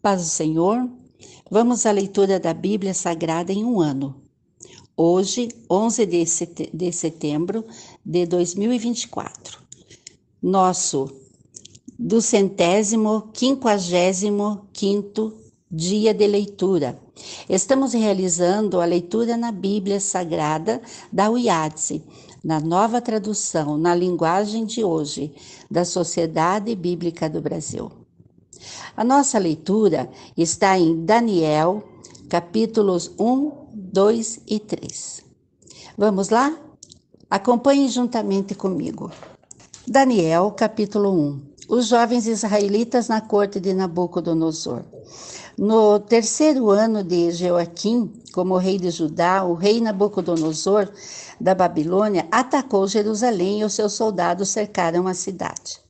Paz do Senhor, vamos à leitura da Bíblia Sagrada em um ano. Hoje, 11 de setembro de 2024. Nosso 255º dia de leitura. Estamos realizando a leitura na Bíblia Sagrada da UIADSE, na nova tradução, na linguagem de hoje, da Sociedade Bíblica do Brasil. A nossa leitura está em Daniel, capítulos 1, 2 e 3. Vamos lá? Acompanhe juntamente comigo. Daniel, capítulo 1. Os jovens israelitas na corte de Nabucodonosor. No terceiro ano de Joaquim, como rei de Judá, o rei Nabucodonosor da Babilônia atacou Jerusalém e os seus soldados cercaram a cidade.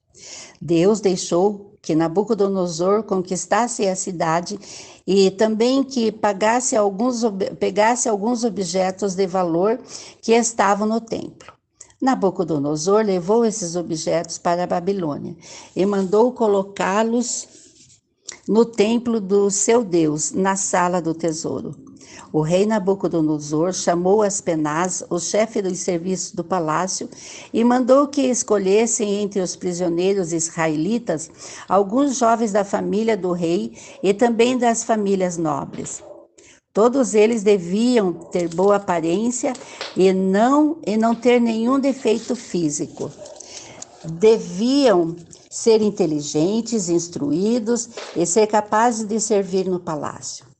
Deus deixou que Nabucodonosor conquistasse a cidade e também que pegasse alguns objetos de valor que estavam no templo. Nabucodonosor levou esses objetos para a Babilônia e mandou colocá-los no templo do seu Deus, na sala do tesouro. O rei Nabucodonosor chamou Aspenaz, o chefe dos serviços do palácio, e mandou que escolhessem entre os prisioneiros israelitas alguns jovens da família do rei e também das famílias nobres. Todos eles deviam ter boa aparência e não ter nenhum defeito físico. Deviam ser inteligentes, instruídos e ser capazes de servir no palácio.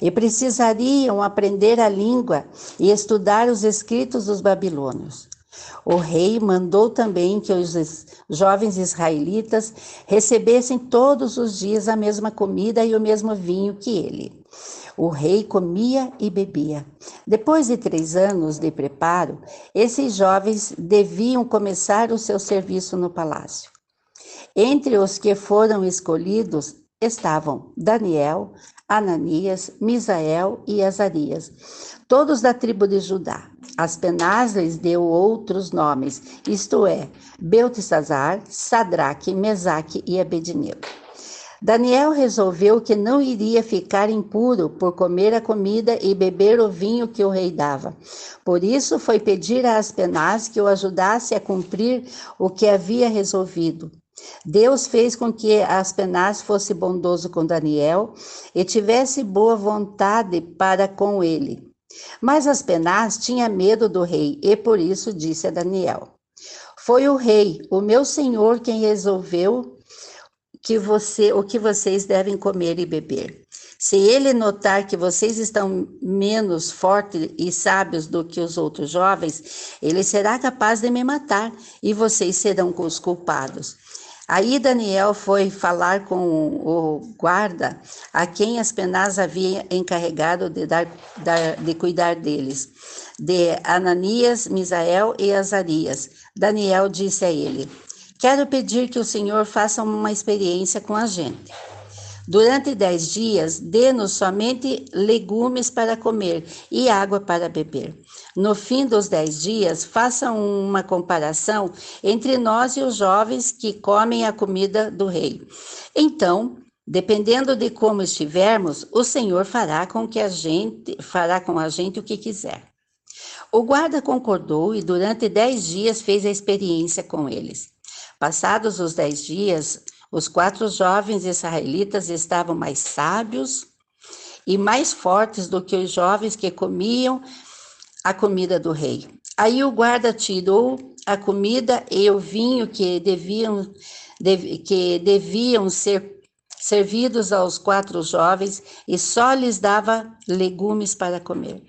E precisariam aprender a língua e estudar os escritos dos babilônios. O rei mandou também que os jovens israelitas recebessem todos os dias a mesma comida e o mesmo vinho que ele. O rei comia e bebia. Depois de 3 anos de preparo, esses jovens deviam começar o seu serviço no palácio. Entre os que foram escolhidos estavam Daniel, Ananias, Misael e Azarias, todos da tribo de Judá. Aspenaz lhes deu outros nomes, isto é, Beltesazar, Sadraque, Mesaque e Abednego. Daniel resolveu que não iria ficar impuro por comer a comida e beber o vinho que o rei dava. Por isso foi pedir a Aspenaz que o ajudasse a cumprir o que havia resolvido. Deus fez com que Aspenaz fosse bondoso com Daniel e tivesse boa vontade para com ele. Mas Aspenaz tinha medo do rei e por isso disse a Daniel: Foi o rei, o meu senhor, quem resolveu o que vocês devem comer e beber. Se ele notar que vocês estão menos fortes e sábios do que os outros jovens, ele será capaz de me matar e vocês serão os culpados. Aí Daniel foi falar com o guarda, a quem Aspenaz havia encarregado de cuidar deles, de Ananias, Misael e Azarias. Daniel disse a ele: Quero pedir que o Senhor faça uma experiência com a gente. Durante 10 dias, dê-nos somente legumes para comer e água para beber. No fim dos 10 dias, faça uma comparação entre nós e os jovens que comem a comida do rei. Então, dependendo de como estivermos, o Senhor fará com a gente o que quiser. O guarda concordou e durante 10 dias fez a experiência com eles. Passados os 10 dias, os 4 jovens israelitas estavam mais sábios e mais fortes do que os jovens que comiam a comida do rei. Aí o guarda tirou a comida e o vinho que deviam ser servidos aos 4 jovens e só lhes dava legumes para comer.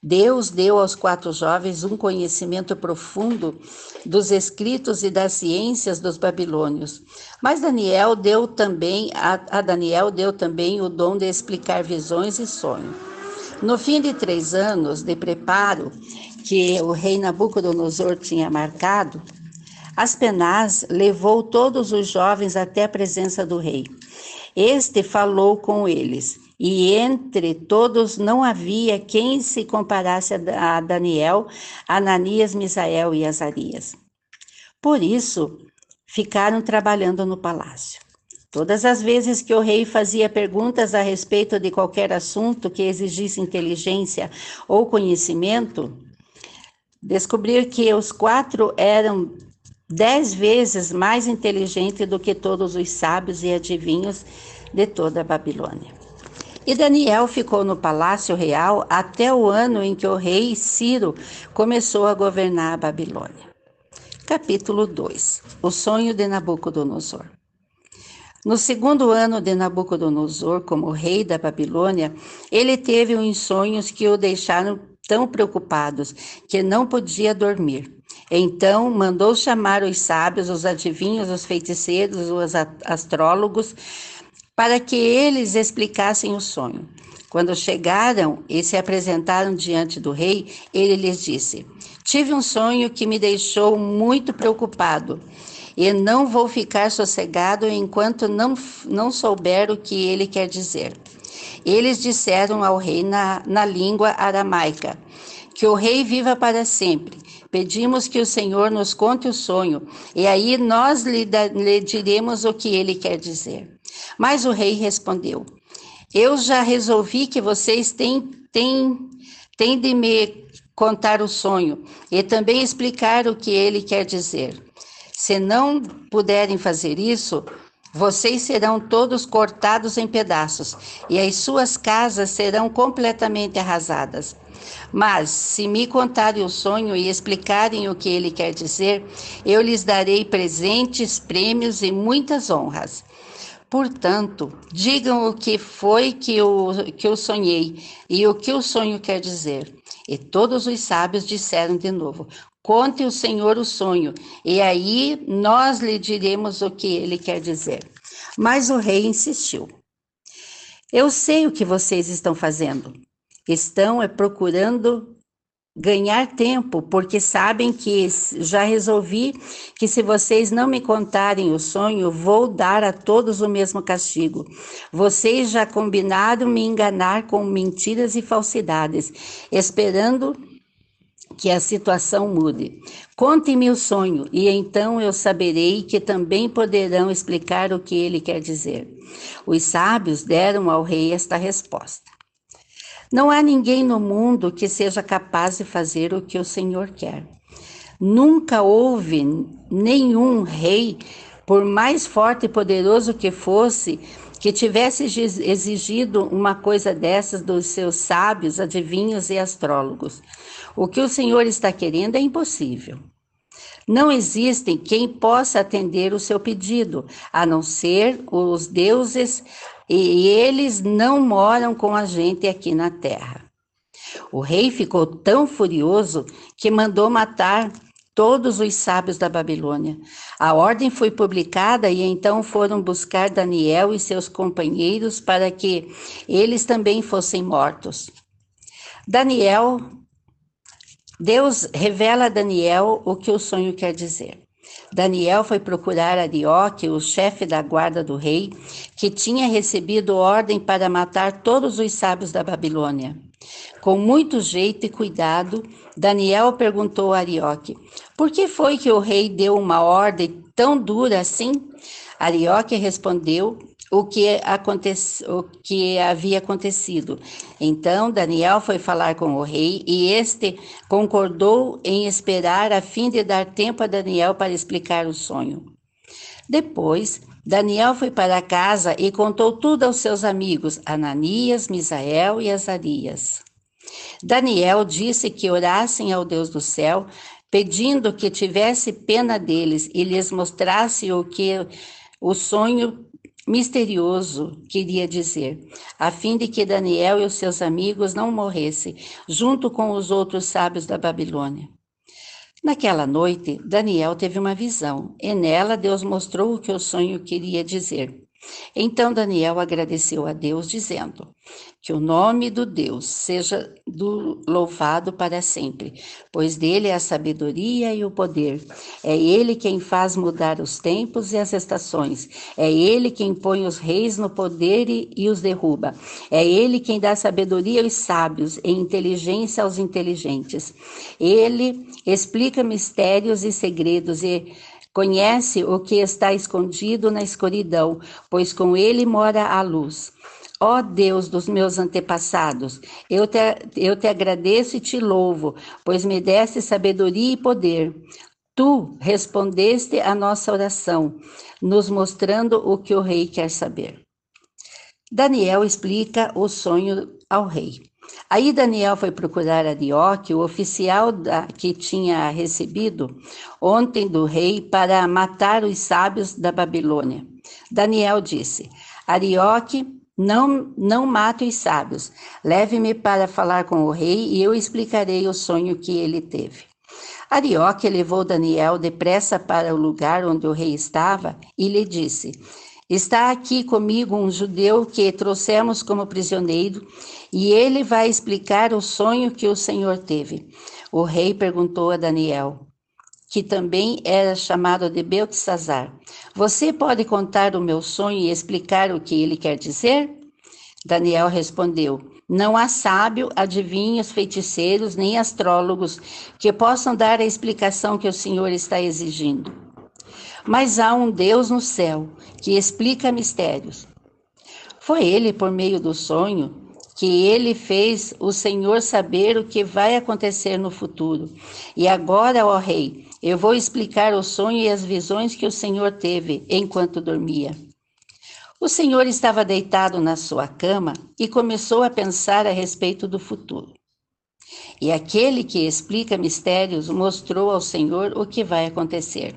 Deus deu aos 4 jovens um conhecimento profundo dos escritos e das ciências dos babilônios. Mas Daniel deu também o dom de explicar visões e sonhos. No fim de 3 anos de preparo que o rei Nabucodonosor tinha marcado, Aspenaz levou todos os jovens até a presença do rei. Este falou com eles. E entre todos não havia quem se comparasse a Daniel, Ananias, Misael e Azarias. Por isso, ficaram trabalhando no palácio. Todas as vezes que o rei fazia perguntas a respeito de qualquer assunto que exigisse inteligência ou conhecimento, descobrir que os 4 eram 10 vezes mais inteligentes do que todos os sábios e adivinhos de toda a Babilônia. E Daniel ficou no palácio real até o ano em que o rei Ciro começou a governar a Babilônia. Capítulo 2. O sonho de Nabucodonosor. No 2º ano de Nabucodonosor, como rei da Babilônia, ele teve uns sonhos que o deixaram tão preocupados que não podia dormir. Então mandou chamar os sábios, os adivinhos, os feiticeiros, os astrólogos, para que eles explicassem o sonho. Quando chegaram e se apresentaram diante do rei, ele lhes disse: tive um sonho que me deixou muito preocupado e não vou ficar sossegado enquanto não souber o que ele quer dizer. Eles disseram ao rei na língua aramaica: que o rei viva para sempre. Pedimos que o Senhor nos conte o sonho, e aí nós lhe diremos o que ele quer dizer. Mas o rei respondeu: eu já resolvi que vocês têm de me contar o sonho e também explicar o que ele quer dizer. Se não puderem fazer isso, vocês serão todos cortados em pedaços e as suas casas serão completamente arrasadas. Mas, se me contarem o sonho e explicarem o que ele quer dizer, eu lhes darei presentes, prêmios e muitas honras. Portanto, digam o que foi que eu sonhei e o que o sonho quer dizer. E todos os sábios disseram de novo: conte o Senhor o sonho, e aí nós lhe diremos o que ele quer dizer. Mas o rei insistiu: eu sei o que vocês estão fazendo. Estão procurando ganhar tempo, porque sabem que já resolvi que se vocês não me contarem o sonho, vou dar a todos o mesmo castigo. Vocês já combinaram me enganar com mentiras e falsidades, esperando que a situação mude. Conte-me o sonho, e então eu saberei que também poderão explicar o que ele quer dizer. Os sábios deram ao rei esta resposta: não há ninguém no mundo que seja capaz de fazer o que o Senhor quer. Nunca houve nenhum rei, por mais forte e poderoso que fosse, que tivesse exigido uma coisa dessas dos seus sábios, adivinhos e astrólogos. O que o Senhor está querendo é impossível. Não existe quem possa atender o seu pedido, a não ser os deuses, e eles não moram com a gente aqui na terra. O rei ficou tão furioso que mandou matar todos os sábios da Babilônia. A ordem foi publicada e então foram buscar Daniel e seus companheiros para que eles também fossem mortos. Deus revela a Daniel o que o sonho quer dizer. Daniel foi procurar Arioque, o chefe da guarda do rei, que tinha recebido ordem para matar todos os sábios da Babilônia. Com muito jeito e cuidado, Daniel perguntou a Arioque: por que foi que o rei deu uma ordem tão dura assim? Arioque respondeu o que havia acontecido. Então Daniel foi falar com o rei e este concordou em esperar a fim de dar tempo a Daniel para explicar o sonho. Depois, Daniel foi para casa e contou tudo aos seus amigos Ananias, Misael e Azarias. Daniel disse que orassem ao Deus do céu, pedindo que tivesse pena deles e lhes mostrasse o que o sonho misterioso queria dizer, a fim de que Daniel e os seus amigos não morressem, junto com os outros sábios da Babilônia. Naquela noite, Daniel teve uma visão, e nela Deus mostrou o que o sonho queria dizer. Então Daniel agradeceu a Deus, dizendo: que o nome do Deus seja louvado para sempre, pois dele é a sabedoria e o poder. É ele quem faz mudar os tempos e as estações. É ele quem põe os reis no poder e os derruba. É ele quem dá sabedoria aos sábios e inteligência aos inteligentes. Ele explica mistérios e segredos e Conhece o que está escondido na escuridão, pois com ele mora a luz. Ó Deus dos meus antepassados, eu te agradeço e te louvo, pois me deste sabedoria e poder. Tu respondeste à nossa oração, nos mostrando o que o rei quer saber. Daniel explica o sonho ao rei. Aí Daniel foi procurar Arioque, o oficial que tinha recebido ontem do rei para matar os sábios da Babilônia. Daniel disse: Arioque, não mate os sábios. Leve-me para falar com o rei e eu explicarei o sonho que ele teve. Arioque levou Daniel depressa para o lugar onde o rei estava e lhe disse: Está aqui comigo um judeu que trouxemos como prisioneiro e ele vai explicar o sonho que o Senhor teve. O rei perguntou a Daniel, que também era chamado de Beltesazar: Você pode contar o meu sonho e explicar o que ele quer dizer? Daniel respondeu: Não há sábio, adivinhos, feiticeiros, nem astrólogos que possam dar a explicação que o Senhor está exigindo. Mas há um Deus no céu que explica mistérios. Foi ele, por meio do sonho, que ele fez o Senhor saber o que vai acontecer no futuro. E agora, ó rei, eu vou explicar o sonho e as visões que o Senhor teve enquanto dormia. O Senhor estava deitado na sua cama e começou a pensar a respeito do futuro. E aquele que explica mistérios mostrou ao Senhor o que vai acontecer.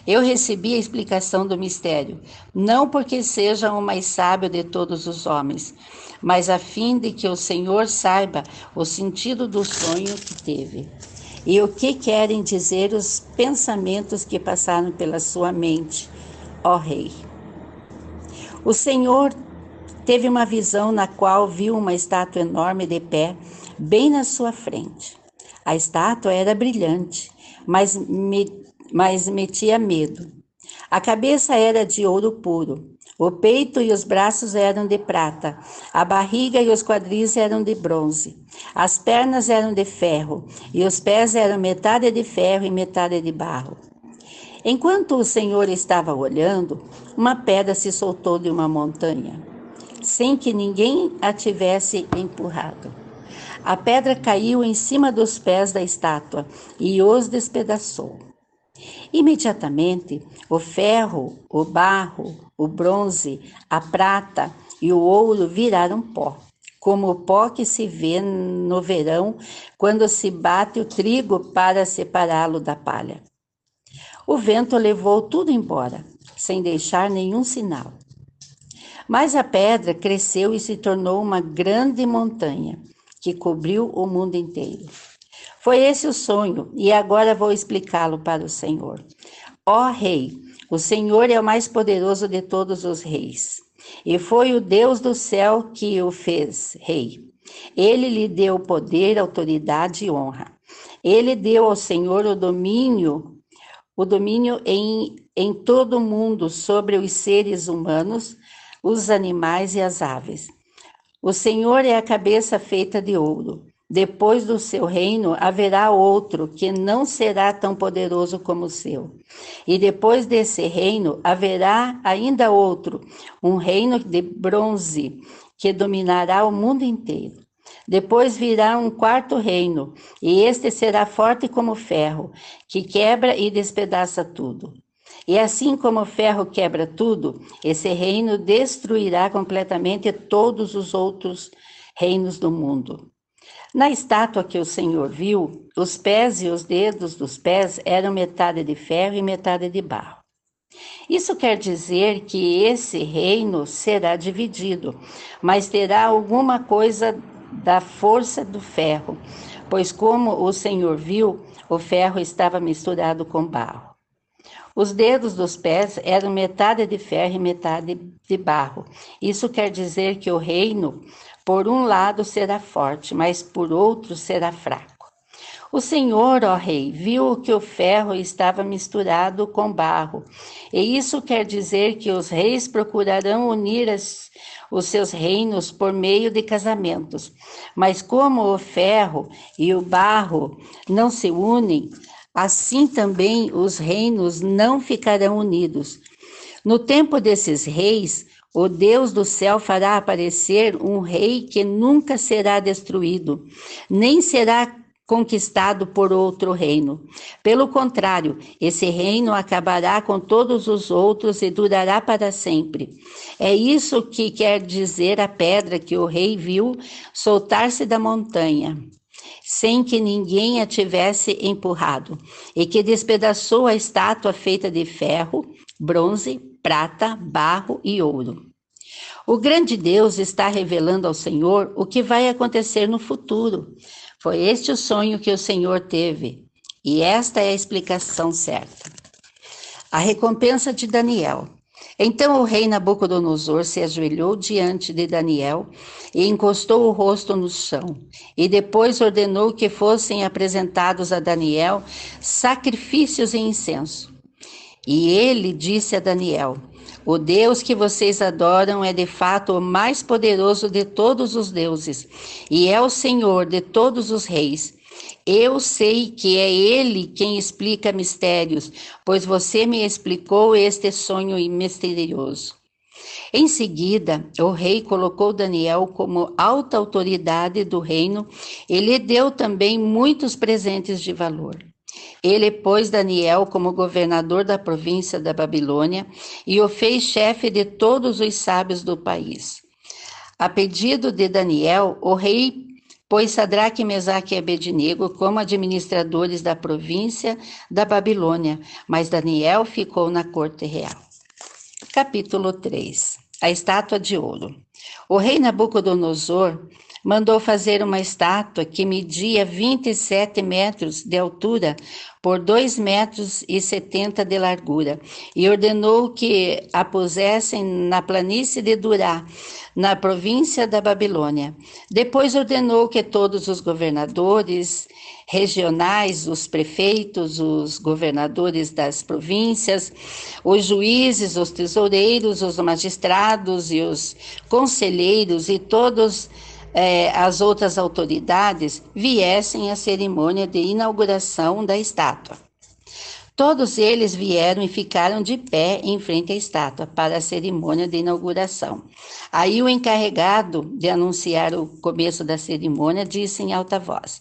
Eu recebi a explicação do mistério, não porque seja o mais sábio de todos os homens, mas a fim de que o Senhor saiba o sentido do sonho que teve e o que querem dizer os pensamentos que passaram pela sua mente, ó rei. O Senhor teve uma visão na qual viu uma estátua enorme de pé, bem na sua frente. A estátua era brilhante, mas metia medo. A cabeça era de ouro puro, o peito e os braços eram de prata, a barriga e os quadris eram de bronze, as pernas eram de ferro e os pés eram metade de ferro e metade de barro. Enquanto o Senhor estava olhando, uma pedra se soltou de uma montanha, sem que ninguém a tivesse empurrado. A pedra caiu em cima dos pés da estátua e os despedaçou. Imediatamente, o ferro, o barro, o bronze, a prata e o ouro viraram pó, como o pó que se vê no verão quando se bate o trigo para separá-lo da palha. O vento levou tudo embora, sem deixar nenhum sinal. Mas a pedra cresceu e se tornou uma grande montanha, que cobriu o mundo inteiro. Foi esse o sonho, e agora vou explicá-lo para o Senhor. Ó Rei, o Senhor é o mais poderoso de todos os reis, e foi o Deus do céu que o fez rei. Ele lhe deu poder, autoridade e honra. Ele deu ao Senhor o domínio em todo o mundo sobre os seres humanos, os animais e as aves. O Senhor é a cabeça feita de ouro. Depois do seu reino haverá outro que não será tão poderoso como o seu. E depois desse reino haverá ainda outro, um reino de bronze que dominará o mundo inteiro. Depois virá um quarto reino, e este será forte como ferro, que quebra e despedaça tudo. E assim como o ferro quebra tudo, esse reino destruirá completamente todos os outros reinos do mundo. Na estátua que o Senhor viu, os pés e os dedos dos pés eram metade de ferro e metade de barro. Isso quer dizer que esse reino será dividido, mas terá alguma coisa da força do ferro, pois como o Senhor viu, o ferro estava misturado com barro. Os dedos dos pés eram metade de ferro e metade de barro. Isso quer dizer que o reino, por um lado, será forte, mas por outro será fraco. O Senhor, ó Rei, viu que o ferro estava misturado com barro, e isso quer dizer que os reis procurarão unir os seus reinos por meio de casamentos. Mas como o ferro e o barro não se unem, assim também os reinos não ficarão unidos. No tempo desses reis, o Deus do céu fará aparecer um rei que nunca será destruído, nem será conquistado por outro reino. Pelo contrário, esse reino acabará com todos os outros e durará para sempre. É isso que quer dizer a pedra que o rei viu soltar-se da montanha, sem que ninguém a tivesse empurrado, e que despedaçou a estátua feita de ferro, bronze, prata, barro e ouro. O grande Deus está revelando ao Senhor o que vai acontecer no futuro. Foi este o sonho que o Senhor teve, e esta é a explicação certa. A recompensa de Daniel. Então o rei Nabucodonosor se ajoelhou diante de Daniel e encostou o rosto no chão, e depois ordenou que fossem apresentados a Daniel sacrifícios e incenso. E ele disse a Daniel: o Deus que vocês adoram é de fato o mais poderoso de todos os deuses, e é o Senhor de todos os reis. Eu sei que é Ele quem explica mistérios, pois você me explicou este sonho misterioso. Em seguida, o rei colocou Daniel como alta autoridade do reino e lhe deu também muitos presentes de valor. Ele pôs Daniel como governador da província da Babilônia e o fez chefe de todos os sábios do país. A pedido de Daniel, o rei pôs Sadraque, Mesaque e Abednego como administradores da província da Babilônia, mas Daniel ficou na corte real. Capítulo 3. A estátua de ouro. O rei Nabucodonosor mandou fazer uma estátua que media 27 metros de altura por 2,70 metros de largura, e ordenou que a pusessem na planície de Durá, na província da Babilônia. Depois ordenou que todos os governadores regionais, os prefeitos, os governadores das províncias, os juízes, os tesoureiros, os magistrados e os conselheiros e todos as outras autoridades viessem à cerimônia de inauguração da estátua. Todos eles vieram e ficaram de pé em frente à estátua para a cerimônia de inauguração. Aí o encarregado de anunciar o começo da cerimônia disse em alta voz: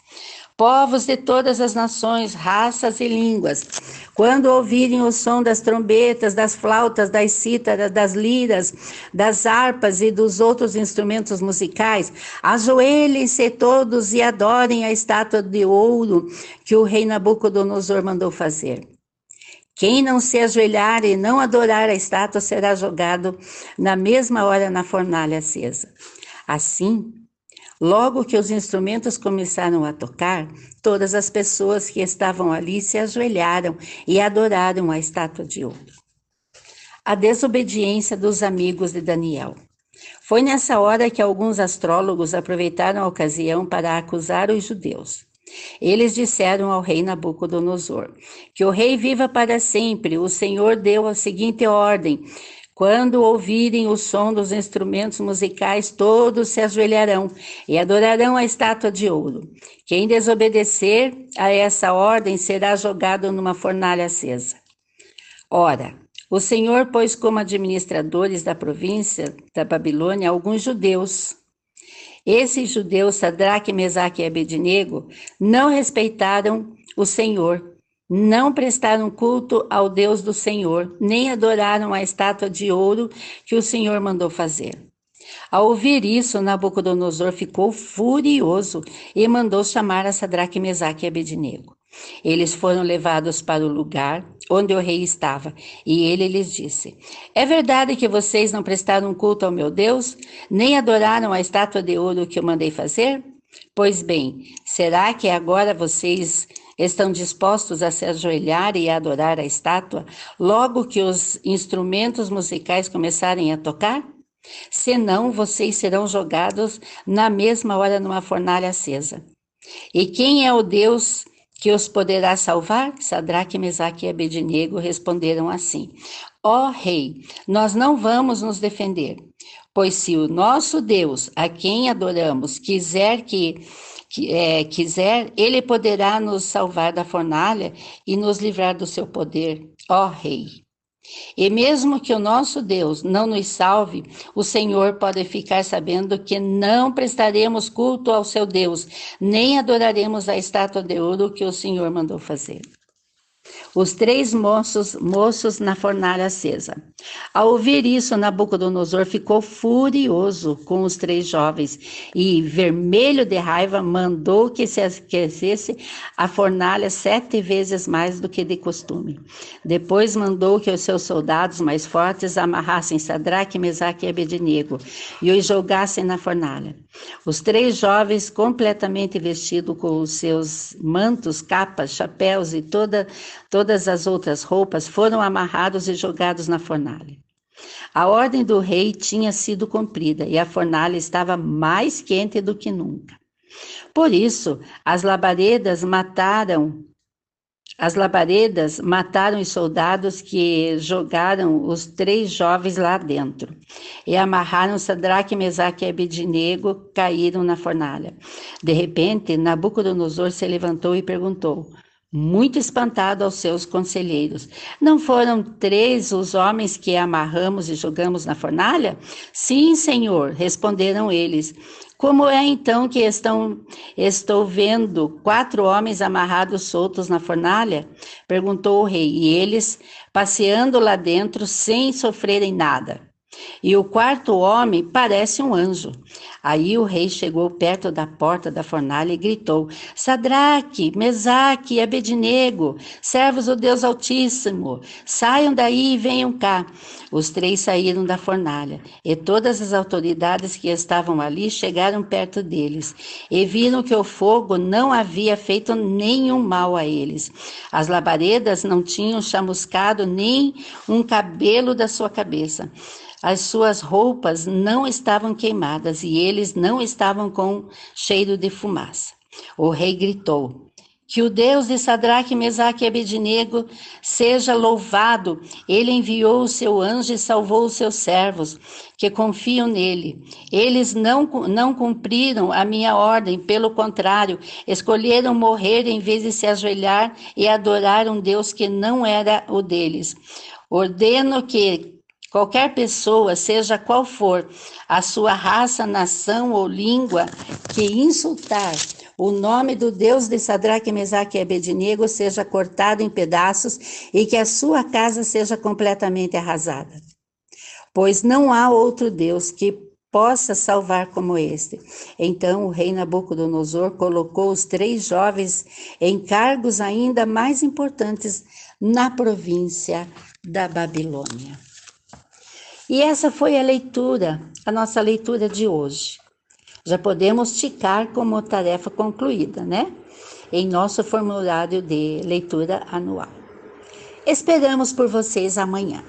povos de todas as nações, raças e línguas, quando ouvirem o som das trombetas, das flautas, das cítaras, das liras, das harpas e dos outros instrumentos musicais, ajoelhem-se todos e adorem a estátua de ouro que o rei Nabucodonosor mandou fazer. Quem não se ajoelhar e não adorar a estátua será jogado na mesma hora na fornalha acesa. Assim, logo que os instrumentos começaram a tocar, todas as pessoas que estavam ali se ajoelharam e adoraram a estátua de ouro. A desobediência dos amigos de Daniel. Foi nessa hora que alguns astrólogos aproveitaram a ocasião para acusar os judeus. Eles disseram ao rei Nabucodonosor: que o rei viva para sempre. O Senhor deu a seguinte ordem: quando ouvirem o som dos instrumentos musicais, todos se ajoelharão e adorarão a estátua de ouro. Quem desobedecer a essa ordem será jogado numa fornalha acesa. Ora, o Senhor pôs como administradores da província da Babilônia alguns judeus. Esses judeus, Sadraque, Mesaque e Abednego, não respeitaram o Senhor, não prestaram culto ao Deus do Senhor, nem adoraram a estátua de ouro que o Senhor mandou fazer. Ao ouvir isso, Nabucodonosor ficou furioso e mandou chamar a Sadraque, Mesaque e Abednego. Eles foram levados para o lugar onde o rei estava, e ele lhes disse: é verdade que vocês não prestaram culto ao meu Deus, nem adoraram a estátua de ouro que eu mandei fazer? Pois bem, será que agora vocês estão dispostos a se ajoelhar e a adorar a estátua, logo que os instrumentos musicais começarem a tocar? Senão, vocês serão jogados na mesma hora numa fornalha acesa. E quem é o Deus que os poderá salvar? Sadraque, Mesaque e Abednego responderam assim: ó rei, nós não vamos nos defender. Pois se o nosso Deus, a quem adoramos, quiser, ele poderá nos salvar da fornalha e nos livrar do seu poder, ó Rei. E mesmo que o nosso Deus não nos salve, o Senhor pode ficar sabendo que não prestaremos culto ao seu Deus, nem adoraremos a estátua de ouro que o Senhor mandou fazer. Os 3 moços na fornalha acesa. Ao ouvir isso, Nabucodonosor ficou furioso com os 3 jovens e, vermelho de raiva, mandou que se aquecesse a fornalha 7 vezes mais do que de costume. Depois mandou que os seus soldados mais fortes amarrassem Sadraque, Mesaque e Abednego e os jogassem na fornalha. Os 3 jovens, completamente vestidos com os seus mantos, capas, chapéus e todas as outras roupas, foram amarrados e jogados na fornalha. A ordem do rei tinha sido cumprida e a fornalha estava mais quente do que nunca. Por isso, as labaredas mataram os soldados que jogaram os 3 jovens lá dentro e amarraram Sadraque, Mesaque e Abednego, caíram na fornalha. De repente, Nabucodonosor se levantou e perguntou, muito espantado, aos seus conselheiros: não foram 3 os homens que amarramos e jogamos na fornalha? Sim, senhor, responderam eles. Como é então que estou vendo 4 homens amarrados soltos na fornalha? Perguntou o rei, e eles passeando lá dentro sem sofrerem nada. E o 4º homem parece um anjo. Aí o rei chegou perto da porta da fornalha e gritou: Sadraque, Mesaque e Abednego, servos do Deus Altíssimo, saiam daí e venham cá. Os 3 saíram da fornalha, e todas as autoridades que estavam ali chegaram perto deles, e viram que o fogo não havia feito nenhum mal a eles. As labaredas não tinham chamuscado nem um cabelo da sua cabeça. As suas roupas não estavam queimadas e eles não estavam com cheiro de fumaça. O rei gritou: que o Deus de Sadraque, Mesaque e Abednego seja louvado. Ele enviou o seu anjo e salvou os seus servos, que confiam nele. Eles não cumpriram a minha ordem, pelo contrário, escolheram morrer em vez de se ajoelhar e adorar um Deus que não era o deles. Ordeno que qualquer pessoa, seja qual for a sua raça, nação ou língua, que insultar o nome do Deus de Sadraque, Mesaque e Abednego seja cortado em pedaços e que a sua casa seja completamente arrasada. Pois não há outro Deus que possa salvar como este. Então o rei Nabucodonosor colocou os 3 jovens em cargos ainda mais importantes na província da Babilônia. E essa foi a nossa leitura de hoje. Já podemos ticar como tarefa concluída, né? Em nosso formulário de leitura anual. Esperamos por vocês amanhã.